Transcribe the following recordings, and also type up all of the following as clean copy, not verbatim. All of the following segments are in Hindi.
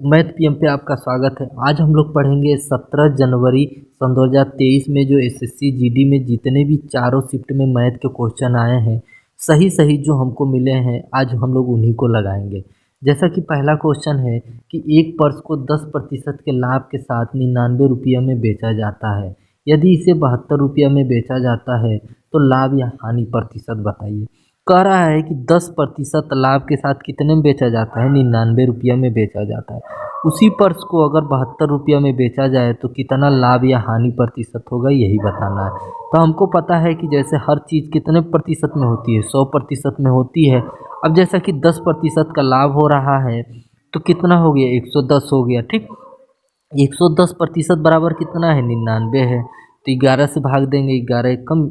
मैथ पीएम पे आपका स्वागत है। आज हम लोग पढ़ेंगे 17 जनवरी सन 2023 में जो एसएससी जीडी में जितने भी चारों शिफ्ट में मैथ के क्वेश्चन आए हैं, सही सही जो हमको मिले हैं, आज हम लोग उन्हीं को लगाएंगे। जैसा कि पहला क्वेश्चन है कि एक पर्स को 10% के लाभ के साथ 99 रुपया में बेचा जाता है। यदि इसे 72 रुपया में बेचा जाता है तो लाभ या हानि प्रतिशत बताइए। कह रहा है कि 10% लाभ के साथ कितने में बेचा जाता है, 99 रुपया में बेचा जाता है। उसी पर्स को अगर 72 रुपया में बेचा जाए तो कितना लाभ या हानि प्रतिशत होगा, यही बताना है। तो हमको पता है कि जैसे हर चीज़ कितने प्रतिशत में होती है, 100% में होती है। अब जैसा कि 10% का लाभ हो रहा है तो कितना हो गया, 110 हो गया। ठीक, 110% बराबर कितना है, 99 है। तो 11 से भाग देंगे, 11 कम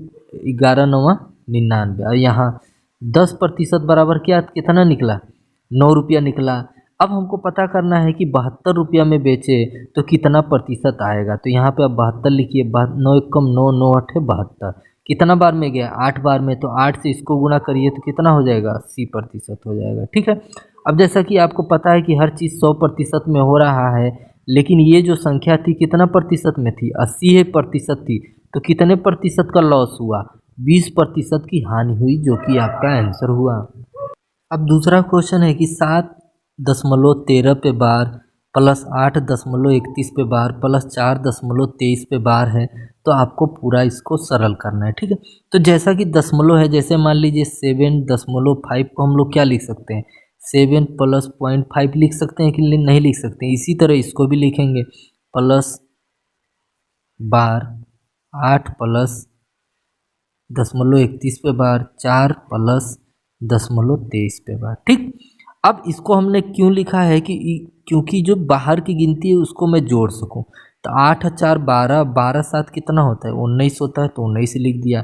11 नवा 99। और यहाँ 10% बराबर क्या कितना निकला, 9 रुपया निकला। अब हमको पता करना है कि 72 रुपया में बेचे तो कितना प्रतिशत आएगा। तो यहाँ पे अब 72 लिखिए, 9 एक कम 9, 9 8 72। कितना बार में गया, 8 बार में। तो 8 से इसको गुणा करिए तो कितना हो जाएगा, 80% हो जाएगा। ठीक है। अब जैसा कि आपको पता है कि हर चीज़ 100% में हो रहा है, लेकिन ये जो संख्या थी कितना प्रतिशत में थी, 80% थी। तो कितने प्रतिशत का लॉस हुआ, 20% की हानि हुई, जो कि आपका आंसर हुआ। अब दूसरा क्वेश्चन है कि 7.13 पे बार प्लस 8.31 पे बार प्लस 4.23 पे बार है। तो आपको पूरा इसको सरल करना है। ठीक है। तो जैसा कि दशमलव है, जैसे मान लीजिए 7.5 को हम लोग क्या लिख सकते हैं, 7 प्लस 0.5 लिख सकते हैं कि नहीं लिख सकते हैं। इसी तरह इसको भी लिखेंगे, प्लस बार 8 प्लस 0.31 पे बार 4 प्लस 0.23 पे बार। ठीक। अब इसको हमने क्यों लिखा है कि क्योंकि जो बाहर की गिनती है उसको मैं जोड़ सकूं। तो 8 4 12, 12 7 कितना होता है, 19 होता है। तो 19 लिख दिया।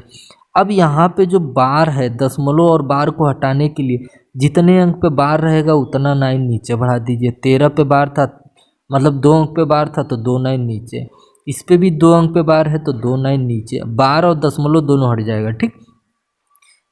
अब यहाँ पे जो बार है, दशमलव और बार को हटाने के लिए जितने अंक पे बार रहेगा उतना 9 नीचे बढ़ा दीजिए। 13 पे बार था, मतलब 2 अंक पे बार था तो 2 9 नीचे। इस पे भी 2 अंक पे बार है तो 2 9 नीचे। बार और दशमलव दोनों हट जाएगा। ठीक।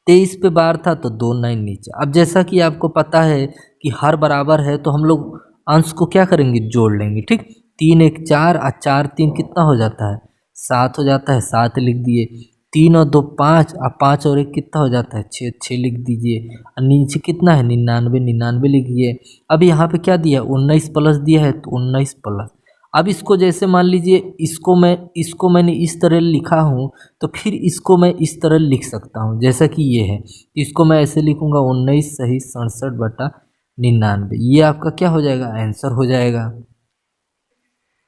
23 पे बार था तो 2 9 नीचे। अब जैसा कि आपको पता है कि हर बराबर है तो हम लोग अंश को क्या करेंगे, जोड़ लेंगे। ठीक। 3 1 4 और 4 3 कितना हो जाता है, 7 हो जाता है। 7 लिख दिए। 3 और 2 5 और 5 और 1 कितना हो जाता है, 6 6 लिख दीजिए। और नीचे कितना है, 99 99 लिखिए। अब यहाँ पे क्या दिया, 19 प्लस दिया है तो 19 प्लस। अब इसको जैसे मान लीजिए इसको मैंने इस तरह लिखा हूँ, तो फिर इसको मैं इस तरह लिख सकता हूँ जैसा कि ये है। इसको मैं ऐसे लिखूँगा, 19 सही 67/99। ये आपका क्या हो जाएगा, आंसर हो जाएगा।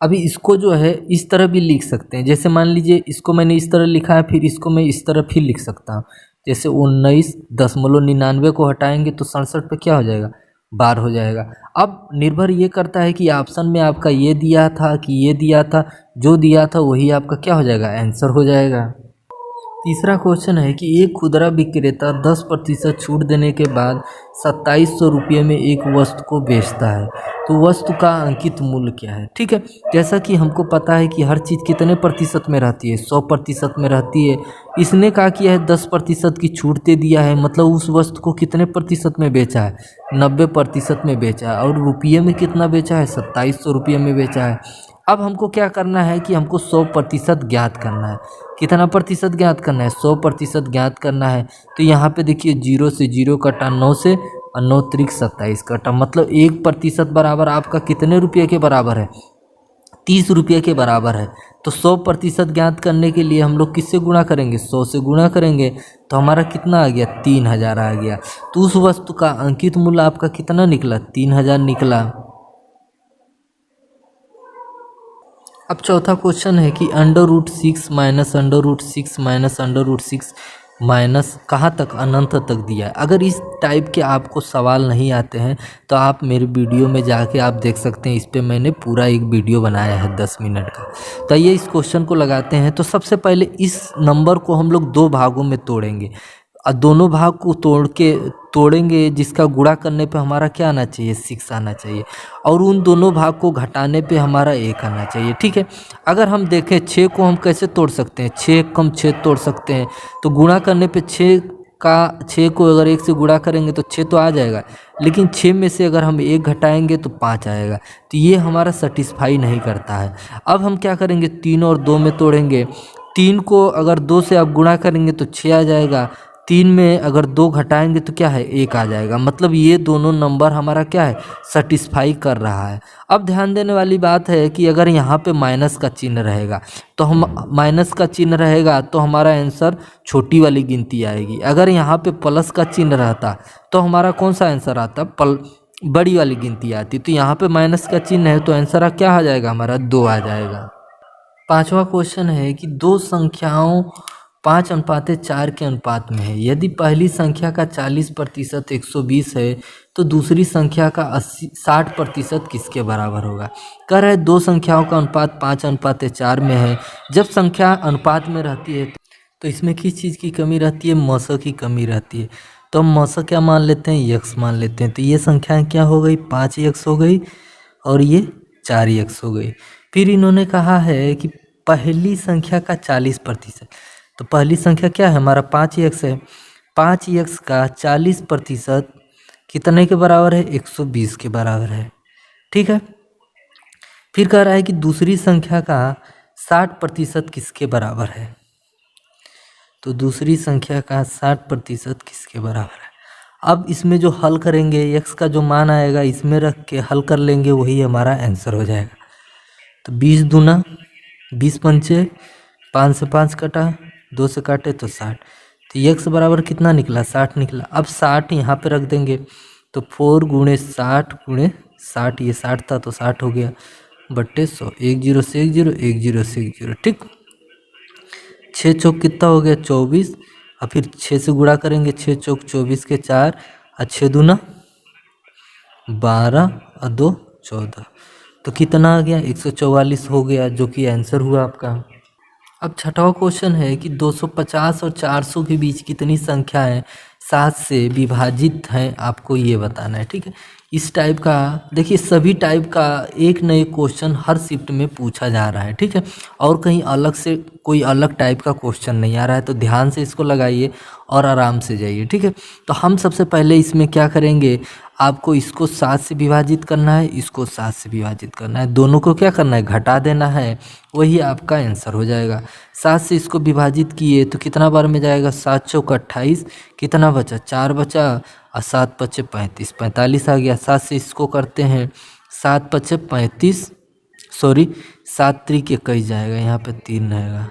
अभी इसको जो है इस तरह भी लिख सकते हैं। जैसे मान लीजिए इसको मैंने इस तरह लिखा है, फिर इसको मैं इस तरह फिर लिख सकता हूँ। जैसे 19.99 को हटाएंगे तो 67 पे क्या हो जाएगा, बार हो जाएगा। अब निर्भर ये करता है कि ऑप्शन में आपका ये दिया था कि ये दिया था, जो दिया था वही आपका क्या हो जाएगा, आंसर हो जाएगा। तीसरा क्वेश्चन है कि एक खुदरा विक्रेता 10% छूट देने के बाद 2700 रुपये में एक वस्तु को बेचता है, तो वस्तु का अंकित मूल्य क्या है। ठीक है। जैसा कि हमको पता है कि हर चीज़ कितने प्रतिशत में रहती है, 100% में रहती है। इसने क्या किया है, 10% की छूट दे दिया है, मतलब उस वस्तु को कितने प्रतिशत में बेचा है, 90% में बेचा है। और रुपये में कितना बेचा है, 2700 रुपये में बेचा है। अब हमको क्या करना है कि हमको 100% ज्ञात करना है। कितना प्रतिशत ज्ञात करना है, 100% ज्ञात करना है। तो यहाँ पे देखिए 0 से 0 कटा, 9 से और 9 त्रिक 27 कटा, मतलब 1% बराबर आपका कितने रुपये के बराबर है, 30 रुपये के बराबर है। तो 100% ज्ञात करने के लिए हम लोग किससे गुणा करेंगे, 100 से गुणा करेंगे। तो हमारा कितना आ गया, 3000 आ गया। तो उस वस्तु का अंकित मूल्य आपका कितना निकला, 3000 निकला। अब चौथा क्वेश्चन है कि √6 माइनस √6 माइनस √6 माइनस कहाँ तक, अनंत तक दिया है। अगर इस टाइप के आपको सवाल नहीं आते हैं तो आप मेरे वीडियो में जाके आप देख सकते हैं। इस पे मैंने पूरा एक वीडियो बनाया है 10 मिनट का। तो ये इस क्वेश्चन को लगाते हैं। तो सबसे पहले इस नंबर को हम लोग 2 भागों में तोड़ेंगे और दोनों भाग को तोड़ेंगे, जिसका गुणा करने पे हमारा क्या आना चाहिए, 6 आना चाहिए। और उन दोनों भाग को घटाने पे हमारा 1 आना चाहिए। ठीक है। अगर हम देखें 6 को हम कैसे तोड़ सकते हैं, 6 कम 6 तोड़ सकते हैं। तो गुणा करने पे 6 6 को अगर 1 से गुणा करेंगे तो 6 तो आ जाएगा, लेकिन 6 में से अगर हम 1 घटाएंगे तो 5 आएगा। तो ये हमारा सेटिस्फाई नहीं करता है। अब हम क्या करेंगे, 3 और 2 में तोड़ेंगे। 3 को अगर 2 से आप गुणा करेंगे तो 6 आ जाएगा। 3 में अगर 2 घटाएंगे तो क्या है, 1 आ जाएगा। मतलब ये दोनों नंबर हमारा क्या है, सेटिस्फाई कर रहा है। अब ध्यान देने वाली बात है कि अगर यहाँ पे माइनस का चिन्ह रहेगा तो हमारा आंसर छोटी वाली गिनती आएगी। अगर यहाँ पे प्लस का चिन्ह रहता तो हमारा कौन सा आंसर आता, बड़ी वाली गिनती आती। तो यहाँ पे माइनस का चिन्ह है तो आंसर क्या आ जाएगा, हमारा 2 आ जाएगा। 5वां क्वेश्चन है कि दो संख्याओं 5:4 के अनुपात में है। यदि पहली संख्या का 40% 120 है तो दूसरी संख्या का 60% किसके बराबर होगा। कह रहा है दो संख्याओं का अनुपात 5:4 में है। जब संख्या अनुपात में रहती है तो इसमें किस चीज़ की कमी रहती है, मस की कमी रहती है। तो हम मस क्या मान लेते हैं, यक्स मान लेते हैं। तो ये संख्या क्या हो गई, 5x हो गई और ये 4x हो गई। फिर इन्होंने कहा है कि पहली संख्या का 40%, तो पहली संख्या क्या है, हमारा 5x है। 5x का 40% कितने के बराबर है, 120 के बराबर है। ठीक है। फिर कह रहा है कि दूसरी संख्या का 60% किसके बराबर है। तो दूसरी संख्या का 60% किसके बराबर है। अब इसमें जो हल करेंगे, x का जो मान आएगा इसमें रख के हल कर लेंगे, वही हमारा आंसर हो जाएगा। तो 20 दूना 20 पंचे, 5 से 5 कटा, 2 से काटे तो 60। तो x बराबर कितना निकला, 60 निकला। अब 60 यहाँ पे रख देंगे तो 4 गुणे 60 गुणे 60, ये 60 था तो 60 हो गया बट्टे 100। 1 0 से 1 0, 1 0 से 1 0। ठीक, 6 चौक कितना हो गया, 24। और फिर 6 से गुणा करेंगे, 6 चौक 24 के 4 और 6 दूना 12 और 2 14। तो कितना आ गया, 144 हो गया, जो कि आंसर हुआ आपका। अब छठवां क्वेश्चन है कि 250 और 400 के बीच कितनी संख्याएं 7 से विभाजित हैं, आपको ये बताना है। ठीक है। इस टाइप का देखिए, सभी टाइप का एक न एक क्वेश्चन हर शिफ्ट में पूछा जा रहा है। ठीक है। और कहीं अलग से कोई अलग टाइप का क्वेश्चन नहीं आ रहा है, तो ध्यान से इसको लगाइए और आराम से जाइए। ठीक है। तो हम सबसे पहले इसमें क्या करेंगे, आपको इसको 7 से विभाजित करना है, इसको 7 से विभाजित करना है, दोनों को क्या करना है, घटा देना है, वही आपका आंसर हो जाएगा। 7 से इसको विभाजित किए तो कितना बार में जाएगा, 7 चौक 28, कितना बचा, 4 बचा और 7 पचे 35, 45 आ गया। 7 से इसको करते हैं, 7 पचे 35, सॉरी 7 त्रिक 21 जाएगा, यहाँ पे 3 रहेगा।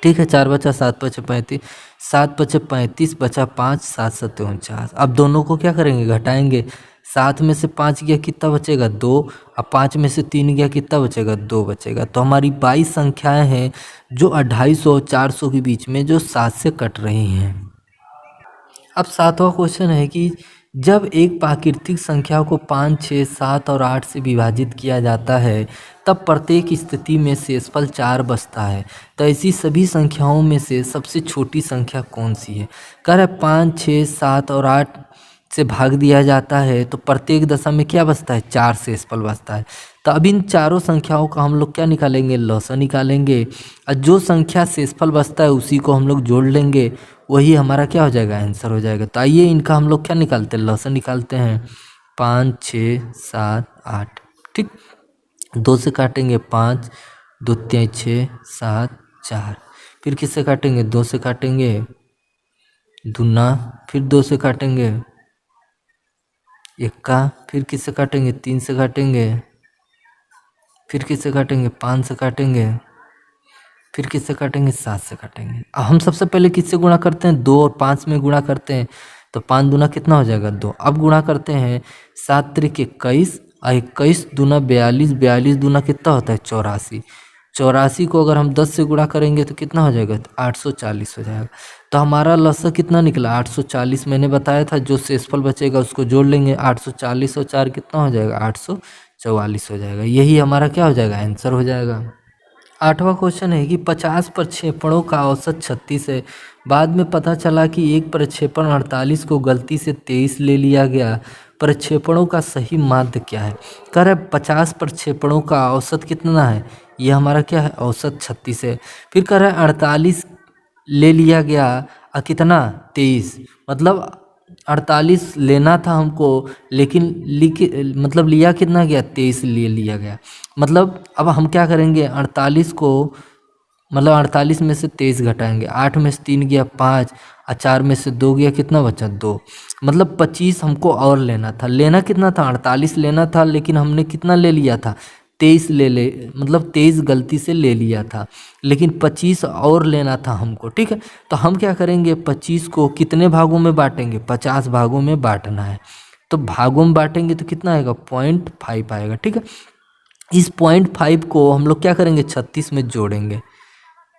ठीक है। 4 बचा, 7 पचे 35, 7 पचे 35 बचा 5, 7 सत्ते 49। अब दोनों को क्या करेंगे, घटाएंगे। 7 में से 5 गया कितना बचेगा, 2। अब 5 में से 3 गया कितना बचेगा, 2 बचेगा। तो हमारी 22 संख्याएं हैं जो 250 और 400 के बीच में जो 7 से कट रही हैं। अब 7वां क्वेश्चन है कि जब एक प्राकृतिक संख्या को 5, 6, 7 और 8 से विभाजित किया जाता है तब प्रत्येक स्थिति में शेषफल 4 बचता है। तो ऐसी सभी संख्याओं में से सबसे छोटी संख्या कौन सी है। कह रहा है 5, 6, 7 और 8 से भाग दिया जाता है तो प्रत्येक दशा में क्या बचता है, 4 शेषफल बचता है। तो अब इन चारों संख्याओं का हम लोग क्या निकालेंगे, लसाअ निकालेंगे, और जो संख्या शेषफल बचता है उसी को हम लोग जोड़ लेंगे, वही हमारा क्या हो जाएगा, आंसर हो जाएगा। तो आइए इनका हम लोग क्या निकालते हैं, लसाअ निकालते हैं। 5, 6, 7, 8। ठीक, 2 से काटेंगे 5, 2 3 6, 7 4। फिर किससे काटेंगे, 2 से काटेंगे दूना, फिर 2 से काटेंगे इक्का, फिर किससे काटेंगे, 3 से काटेंगे, फिर किससे काटेंगे, 5 से काटेंगे, फिर किससे काटेंगे, 7 से काटेंगे। अब हम सबसे पहले किससे गुणा करते हैं, 2 और 5 में गुणा करते हैं। तो 5 दूना कितना हो जाएगा, 2। अब गुणा करते हैं 7 त्रिक 21 और 21 दूना 42, 42 दूना कितना होता है, 84। 84 को अगर हम 10 से गुणा करेंगे तो कितना हो जाएगा, 840 हो जाएगा। तो हमारा लसाअ कितना निकला, 840। मैंने बताया था जो शेषफल बचेगा उसको जोड़ लेंगे, 840 और 4 कितना हो जाएगा, 844 हो जाएगा। यही हमारा क्या हो जाएगा, आंसर हो जाएगा। 8वां क्वेश्चन है कि 50 प्रक्षेपणों का औसत 36 है। बाद में पता चला कि एक प्रक्षेपण 48 को गलती से 23 ले लिया गया। प्रक्षेपणों का सही माध्य क्या है। कह रहा है 50 प्रक्षेपणों का औसत कितना है, ये हमारा क्या है, औसत 36 है। फिर कह रहा है 48 ले लिया गया कितना 23, मतलब 48 लेना था हमको, लेकिन मतलब लिया कितना गया 23 लिया गया। मतलब अब हम क्या करेंगे 48 को, मतलब 48 में से 23 घटाएंगे, 8 में से 3 गया 5 और 4 में से 2 गया, कितना बचा 2, मतलब 25 हमको और लेना था। लेना कितना था 48 लेना था, लेकिन हमने कितना ले लिया था 23 मतलब 23 गलती से ले लिया था, लेकिन 25 और लेना था हमको। ठीक है, तो हम क्या करेंगे 25 को कितने भागों में बांटेंगे, 50 भागों में बांटना है। तो भागों में बांटेंगे तो कितना आएगा 0.5 आएगा। ठीक है, इस 0.5 को हम लोग क्या करेंगे 36 में जोड़ेंगे।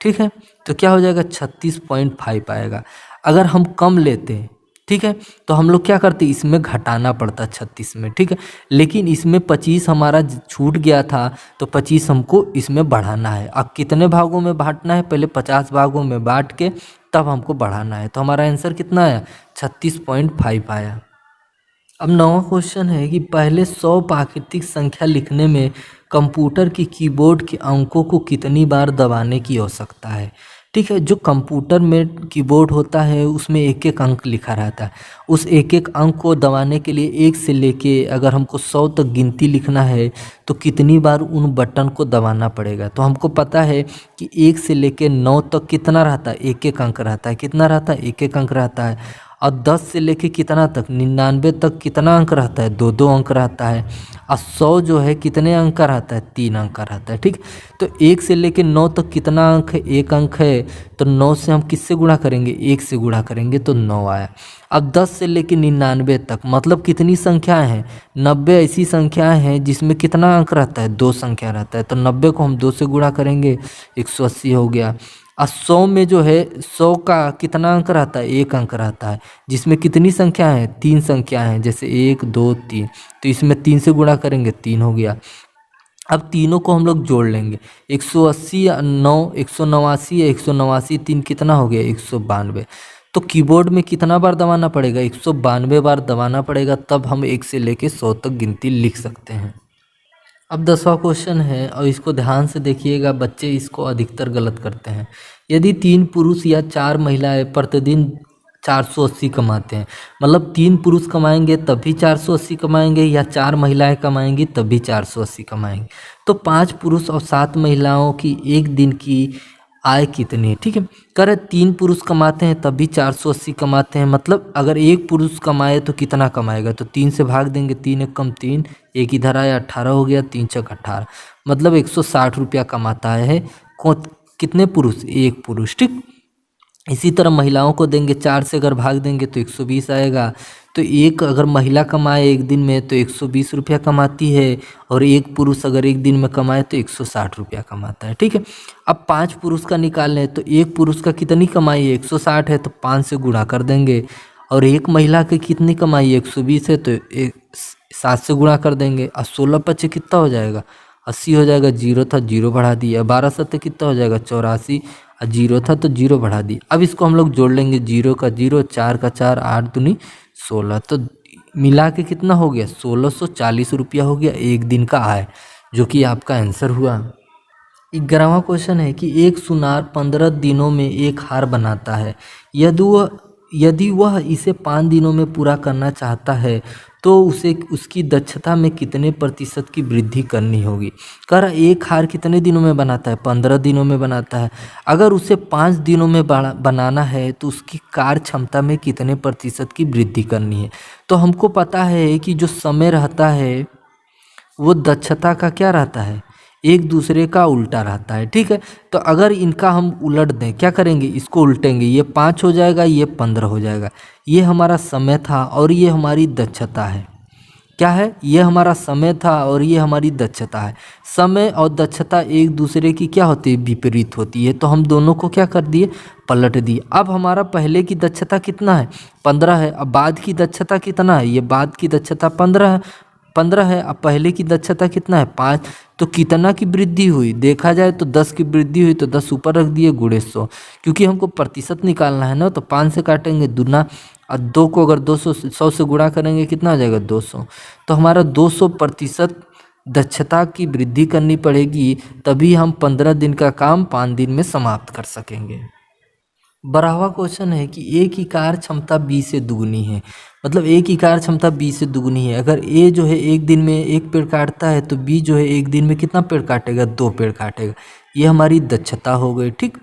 ठीक है, तो क्या हो जाएगा 36.5 आएगा। अगर हम कम लेते हैं, ठीक है, तो हम लोग क्या करते इसमें घटाना पड़ता 36 में। ठीक है, लेकिन इसमें 25 हमारा छूट गया था, तो 25 हमको इसमें बढ़ाना है। अब कितने भागों में बांटना है, पहले 50 भागों में बांट के तब हमको बढ़ाना है। तो हमारा आंसर कितना आया 36.5 आया। अब नौवां क्वेश्चन है कि पहले 100 प्राकृतिक संख्या लिखने में कंप्यूटर की कीबोर्ड के अंकों को कितनी बार दबाने की आवश्यकता है। ठीक है, जो कंप्यूटर में कीबोर्ड होता है उसमें एक एक अंक लिखा रहता है। उस एक एक अंक को दबाने के लिए 1 से लेके अगर हमको 100 तक गिनती लिखना है तो कितनी बार उन बटन को दबाना पड़ेगा। तो हमको पता है कि 1 से लेके 9 तक कितना रहता है, एक एक अंक रहता है। कितना रहता है, एक एक अंक रहता है। और 10 से लेके कितना तक 99 तक कितना अंक रहता है, 2 अंक रहता है। और 100 जो है कितने अंक का रहता है, 3 अंक का रहता है। ठीक, तो 1 से लेके 9 तक कितना अंक है, 1 अंक है। तो 9 से हम किससे गुणा करेंगे, 1 से गुणा करेंगे तो 9 आया। अब 10 से लेके 99 तक मतलब कितनी संख्याएं हैं, 90 ऐसी संख्याएं हैं जिसमें कितना अंक रहता है, 2 संख्या रहता है। तो 90 को हम 2 से गुणा करेंगे 180 हो गया। और 100 में जो है 100 का कितना अंक रहता है, 1 अंक रहता है, जिसमें कितनी संख्या है, 3 संख्या हैं, जैसे 1 2 3। तो इसमें 3 से गुणा करेंगे 3 हो गया। अब तीनों को हम लोग जोड़ लेंगे, 180 या 9 189 या 189 3 कितना हो गया 192। तो कीबोर्ड में कितना बार दबाना पड़ेगा, 192 बार दबाना पड़ेगा, तब हम 1 से लेके 100 तक गिनती लिख सकते हैं। अब 10वां क्वेश्चन है और इसको ध्यान से देखिएगा, बच्चे इसको अधिकतर गलत करते हैं। यदि 3 पुरुष या 4 महिलाएं प्रतिदिन 480 कमाते हैं, मतलब 3 पुरुष कमाएंगे तब भी 480 कमाएंगे, या 4 महिलाएं कमाएंगी तब भी 480 कमाएंगे, तो 5 पुरुष और 7 महिलाओं की एक दिन की आय कितनी है। ठीक है, करे 3 पुरुष कमाते हैं तब भी 480 कमाते हैं, मतलब अगर एक पुरुष कमाए तो कितना कमाएगा, तो 3 से भाग देंगे, 3 एक कम 3, एक इधर आया 18 हो गया, 3 छक 18, मतलब 160 रुपया कमाता है। कितने पुरुष, एक पुरुष। ठीक, इसी तरह महिलाओं को देंगे, 4 से अगर भाग देंगे तो 120 आएगा। तो एक अगर महिला कमाए एक दिन में तो 120 रुपया कमाती है, और एक पुरुष अगर एक दिन में कमाए तो 160 रुपया कमाता है। ठीक है, अब 5 पुरुष का निकाल लें तो एक पुरुष का कितनी कमाई है, 160 है, तो 5 से गुणा कर देंगे। और एक महिला की कितनी कमाई है, 120 है, तो 7 से गुणा कर देंगे। और 16 पचे कितना हो जाएगा, 80 हो जाएगा। जीरो था, जीरो बढ़ा दिया। 12 सत्ते कितना हो जाएगा, 84। और जीरो था तो जीरो बढ़ा दी। अब इसको हम लोग जोड़ लेंगे, 0 का 0, 4 का 4, 8 दूनी 16, तो मिला के कितना हो गया 1640 रुपया हो गया एक दिन का आय, जो कि आपका आंसर हुआ। 11वां क्वेश्चन है कि एक सुनार 15 दिनों में एक हार बनाता है, यदि वह इसे 5 दिनों में पूरा करना चाहता है तो उसे उसकी दक्षता में कितने प्रतिशत की वृद्धि करनी होगी। कर एक हार कितने दिनों में बनाता है, 15 दिनों में बनाता है। अगर उसे 5 दिनों में बनाना है तो उसकी कार्य क्षमता में कितने प्रतिशत की वृद्धि करनी है। तो हमको पता है कि जो समय रहता है वो दक्षता का क्या रहता है, एक दूसरे का उल्टा रहता है। ठीक है, तो अगर इनका हम उलट दें, क्या करेंगे, इसको उल्टेंगे, ये 5 हो जाएगा, ये 15 हो जाएगा। ये हमारा समय था और ये हमारी दक्षता है। क्या है, ये हमारा समय था और ये हमारी दक्षता है। समय और दक्षता एक दूसरे की क्या होती है, विपरीत होती है। तो हम दोनों को क्या कर दिए, पलट दिए। अब हमारा पहले की दक्षता कितना है, 15 है। अब बाद की दक्षता कितना है, ये बाद की दक्षता 15 है। अब पहले की दक्षता कितना है, 5। तो कितना की वृद्धि हुई, देखा जाए तो 10 की वृद्धि हुई, तो 10 ऊपर रख दिए गुणे 100, क्योंकि हमको प्रतिशत निकालना है ना। तो 5 से काटेंगे दूना, और 2 को अगर 100 से गुणा करेंगे कितना आ जाएगा 200। तो हमारा 200% दक्षता की वृद्धि करनी पड़ेगी, तभी हम 15 दिन का काम 5 दिन में समाप्त कर सकेंगे। 12वां क्वेश्चन है कि ए की कार क्षमता बी से दुगनी है। मतलब ए की कार क्षमता बी से दुगनी है। अगर ए जो है एक दिन में एक पेड़ काटता है तो बी जो है एक दिन में कितना पेड़ काटेगा, 2 पेड़ काटेगा। ये हमारी दक्षता हो गई। ठीक,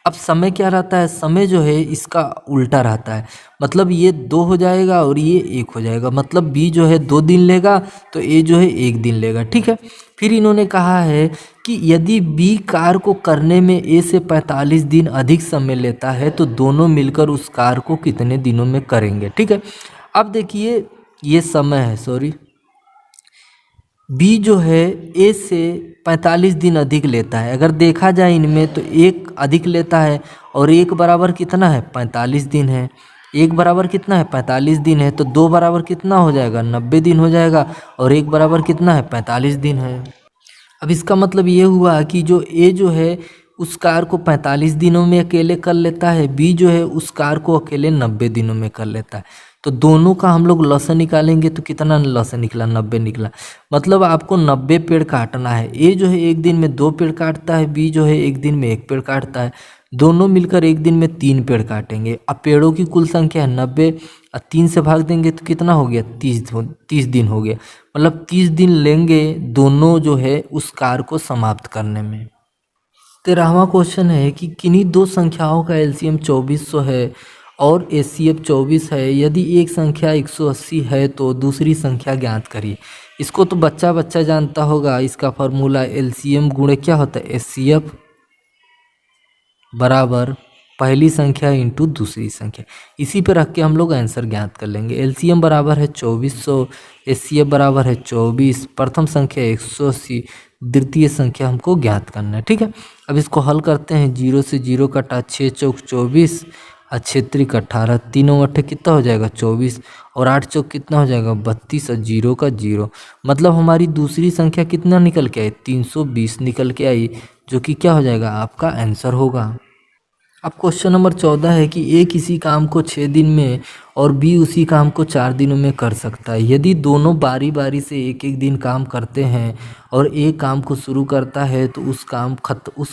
अब समय क्या रहता है, समय जो है इसका उल्टा रहता है। मतलब ये 2 हो जाएगा और ये 1 हो जाएगा। मतलब बी जो है 2 दिन लेगा तो ए जो है 1 दिन लेगा। ठीक है, फिर इन्होंने कहा है कि यदि बी कार को करने में ए से 45 दिन अधिक समय लेता है तो दोनों मिलकर उस कार को कितने दिनों में करेंगे। ठीक है, अब देखिए ये समय है, सॉरी, बी जो है ए से 45 दिन अधिक लेता है। अगर देखा जाए इनमें तो एक अधिक लेता है और एक बराबर कितना है, 45 दिन है। एक बराबर कितना है, 45 दिन है। तो 2 बराबर कितना हो जाएगा, 90 दिन हो जाएगा। और एक बराबर कितना है, 45 दिन है। अब इसका मतलब ये हुआ कि जो ए जो है उस कार को 45 दिनों में अकेले कर लेता है, बी जो है उस कार को अकेले 90 दिनों में कर लेता है। तो दोनों का हम लोग लसन निकालेंगे तो कितना लसन निकला, 90 निकला। मतलब आपको 90 पेड़ काटना है। ए जो है एक दिन में 2 पेड़ काटता है, बी जो है एक दिन में 1 पेड़ काटता है। दोनों मिलकर एक दिन में 3 पेड़ काटेंगे। अब पेड़ों की कुल संख्या है 90 और 3 से भाग देंगे तो कितना हो गया, 30 दिन हो गया। मतलब 30 दिन लेंगे दोनों जो है उस कार को समाप्त करने में। 13वां क्वेश्चन है कि किन्हीं दो संख्याओं का एलसीएम 2400 है और एचसीएफ 24 है। यदि एक संख्या 180 है तो दूसरी संख्या ज्ञात करिए। इसको तो बच्चा बच्चा जानता होगा। इसका फॉर्मूला एलसीएम गुणे क्या होता है, एचसीएफ बराबर पहली संख्या इंटू दूसरी संख्या। इसी पे रख के हम लोग आंसर ज्ञात कर लेंगे। एलसीएम बराबर है 2400, एचसीएफ बराबर है 24, प्रथम संख्या 180, द्वितीय संख्या हमको ज्ञात करना है। ठीक है, अब इसको हल करते हैं। 0 से 0 कटा, 6 चौक 24 और 6 त्रिक 18, तीनों अट्ठे कितना हो जाएगा 24 और 8 चौक कितना हो जाएगा 32 और 0 का 0। मतलब हमारी दूसरी संख्या कितना निकल के आई, 320 निकल के आई, जो कि क्या हो जाएगा आपका आंसर होगा। अब क्वेश्चन नंबर 14 है कि ए किसी काम को 6 दिन में और बी उसी काम को 4 दिनों में कर सकता है। यदि दोनों बारी बारी से एक एक दिन काम करते हैं और ए काम को शुरू करता है तो उस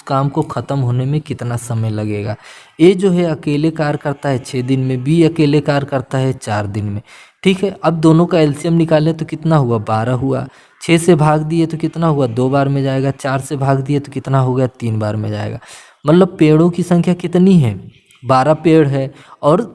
काम को ख़त्म होने में कितना समय लगेगा। ए जो है अकेले कार्य करता है 6 दिन में, बी अकेले कार्य करता है 4 दिन में। ठीक है, अब दोनों का एलसीएम निकालें तो कितना हुआ, 12 हुआ। 6 से भाग दिए तो कितना हुआ, 2 बार में जाएगा। 4 से भाग दिए तो कितना हो गया, 3 बार में जाएगा। मतलब पेड़ों की संख्या कितनी है, 12 पेड़ है। और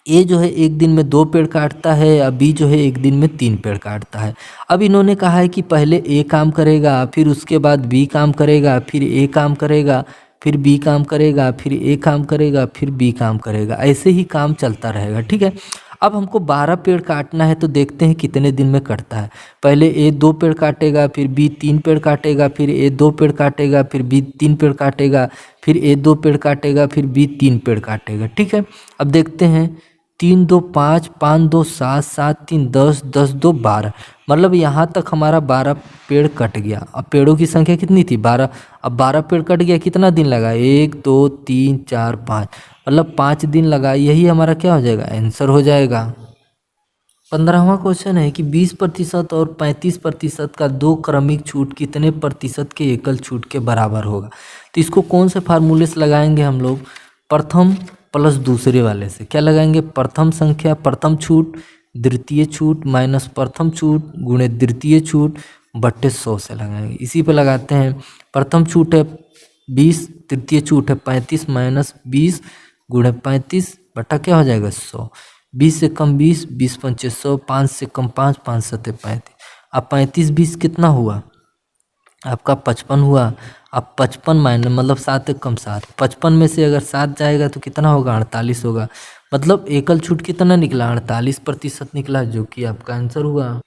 ए जो है एक दिन में 2 पेड़ काटता है और बी जो है एक दिन में 3 पेड़ काटता है। अब इन्होंने कहा है कि पहले ए काम करेगा, फिर उसके बाद बी काम करेगा, फिर ए काम करेगा, फिर बी काम करेगा, फिर ए काम करेगा, फिर बी काम करेगा। ऐसे ही काम चलता रहेगा। ठीक है, अब हमको 12 पेड़ काटना है तो देखते हैं कितने दिन में कटता है। पहले ए 2 पेड़ काटेगा, फिर बी 3 पेड़ काटेगा, फिर ए 2 पेड़ काटेगा, फिर बी 3 पेड़ काटेगा, फिर ए 2 पेड़ काटेगा, फिर बी 3 पेड़ काटेगा। ठीक है, अब देखते हैं। 3 2 5, 5 2 7, 7 3 10, 10 2 12। मतलब यहाँ तक हमारा 12 पेड़ कट गया। अब पेड़ों की संख्या कितनी थी, 12। अब 12 पेड़ कट गया, कितना दिन लगा, 1 2 3 4 5, मतलब 5 दिन लगा। यही हमारा क्या हो जाएगा, आंसर हो जाएगा। 15वां क्वेश्चन है कि 20% और 35% का दो क्रमिक छूट कितने प्रतिशत के एकल छूट के बराबर होगा। तो इसको कौन से फार्मूले से लगाएंगे हम लोग, प्रथम प्लस दूसरे वाले से। क्या लगाएंगे, प्रथम संख्या प्रथम छूट द्वितीय छूट माइनस प्रथम छूट गुणे द्वितीय छूट बट्टे 100 से लगाएंगे। इसी पे लगाते हैं। प्रथम छूट है 20, तृतीय छूट है 35 माइनस 20 गुणे 35 बटा क्या हो जाएगा 100। 20 से कम 20, 20 पंचे 100, 5 से कम 5, 5 सत्ते 35। अब 35 20 कितना हुआ आपका 55 हुआ। अब 55 माइनस मतलब 7 से कम 7, 55 में से अगर 7 जाएगा तो कितना होगा 48 होगा। मतलब एकल छूट कितना निकला 48% निकला, जो कि आपका आंसर हुआ।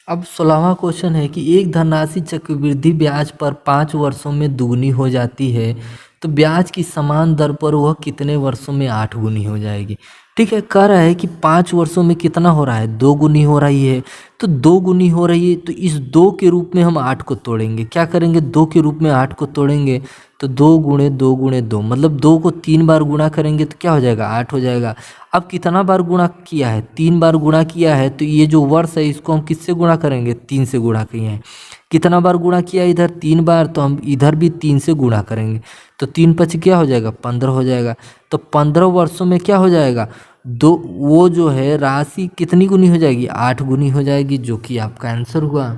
अब 16वां क्वेश्चन है कि एक धनराशि चक्रवृद्धि ब्याज पर 5 वर्षों में दुगनी हो जाती है तो ब्याज की समान दर पर वह कितने वर्षों में 8 गुनी हो जाएगी। ठीक है, कह रहा है कि 5 वर्षों में कितना हो रहा है, 2 गुनी हो रही है। तो 2 गुनी हो रही है तो इस 2 के रूप में हम 8 को तोड़ेंगे। क्या करेंगे, 2 के रूप में 8 को तोड़ेंगे तो 2 गुणे 2 गुणे 2, मतलब 2 को 3 बार गुणा करेंगे तो क्या हो जाएगा 8 हो जाएगा। अब कितना बार गुणा किया है, 3 बार गुणा किया है। तो ये जो वर्ष है इसको हम किससे गुणा करेंगे, 3 से गुणा किए हैं। कितना बार गुणा किया इधर 3 बार, तो हम इधर भी 3 से गुणा करेंगे, तो 3 पच क्या हो जाएगा 15 हो जाएगा। तो 15 वर्षों में क्या हो जाएगा, दो वो जो है राशि कितनी गुनी हो जाएगी, 8 गुनी हो जाएगी, जो कि आपका आंसर हुआ।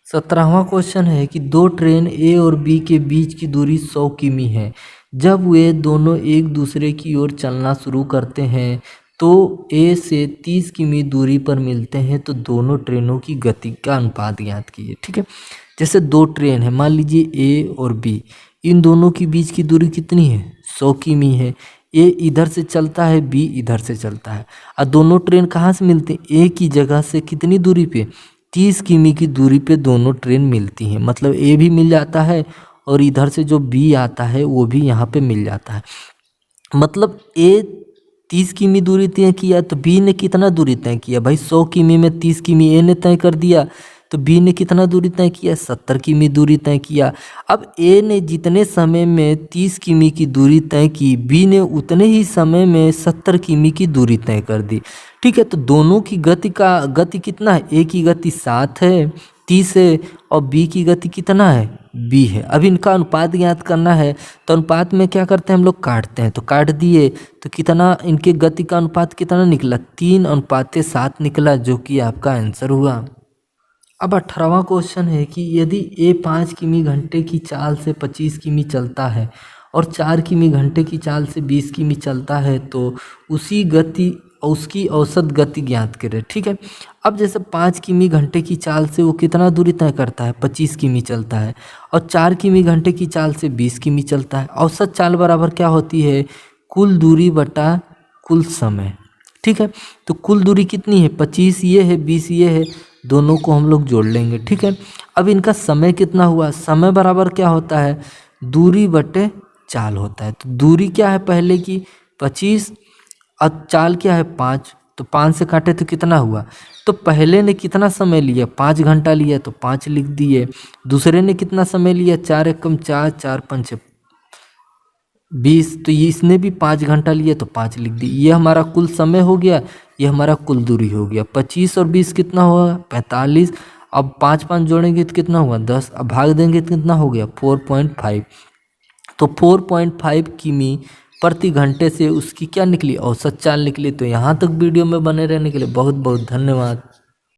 17वां क्वेश्चन है कि दो ट्रेन ए और बी के बीच की दूरी 100 किमी है। जब वे दोनों एक दूसरे की ओर चलना शुरू करते हैं तो ए से 30 किमी दूरी पर मिलते हैं, तो दोनों ट्रेनों की गति का अनुपात ज्ञात कीजिए। ठीक है, जैसे दो ट्रेन है, मान लीजिए ए और बी, इन दोनों के बीच की दूरी कितनी है, 100 किमी है। ए इधर से चलता है, बी इधर से चलता है, और दोनों ट्रेन कहाँ से मिलते हैं, ए की जगह से कितनी दूरी पे, 30 किमी की दूरी पे दोनों ट्रेन मिलती हैं। मतलब ए भी मिल जाता है और इधर से जो बी आता है वो भी यहाँ पे मिल जाता है। मतलब ए 30 किमी दूरी तय किया तो बी ने कितना दूरी तय किया भाई, 100 किमी में 30 किमी ए ने तय कर दिया, तो बी ने कितना दूरी तय किया, 70 किमी दूरी तय किया। अब ए ने जितने समय में 30 किमी की दूरी तय की, बी ने उतने ही समय में 70 किमी की दूरी तय कर दी। ठीक है, तो दोनों की गति कितना है, ए की गति 7 है, 30 है, और बी की गति कितना है, बी है। अब इनका अनुपात ज्ञात करना है, तो अनुपात में क्या करते हैं हम लोग, काटते हैं। तो काट दिए तो कितना, इनके गति का अनुपात कितना निकला, 3:7 निकला, जो कि आपका आंसर हुआ। अब 18वां क्वेश्चन है कि यदि ए 5 किमी घंटे की चाल से 25 किमी चलता है और 4 किमी घंटे की चाल से 20 किमी चलता है, तो उसकी औसत गति ज्ञात करें। ठीक है, अब जैसे 5 किमी घंटे की चाल से वो कितना दूरी तय करता है, 25 किमी चलता है, और 4 किमी घंटे की चाल से 20 किमी चलता है। औसत चाल बराबर क्या होती है, कुल दूरी बटा कुल समय। ठीक है, तो कुल दूरी कितनी है, 25 ये है, 20 ये है, दोनों को हम लोग जोड़ लेंगे। ठीक है, अब इनका समय कितना हुआ, समय बराबर क्या होता है, दूरी बटे चाल होता है। तो दूरी क्या है पहले की 25 और चाल क्या है 5, तो 5 से काटे तो कितना हुआ, तो पहले ने कितना समय लिया, 5 घंटा लिया, तो 5 लिख दिए। दूसरे ने कितना समय लिया, 4 एकम 4, 4 पंच 20, तो ये इसने भी 5 घंटा लिया, तो 5 लिख दी। ये हमारा कुल समय हो गया, ये हमारा कुल दूरी हो गया। 25 और 20 कितना हुआ, 45। अब 5 5 जोड़ेंगे तो कितना हुआ, 10। अब भाग देंगे तो कितना हो गया, 4.5। तो 4.5 किमी प्रति घंटे से उसकी क्या निकली, औसत चाल निकली। तो यहाँ तक वीडियो में बने रहने के लिए बहुत बहुत धन्यवाद।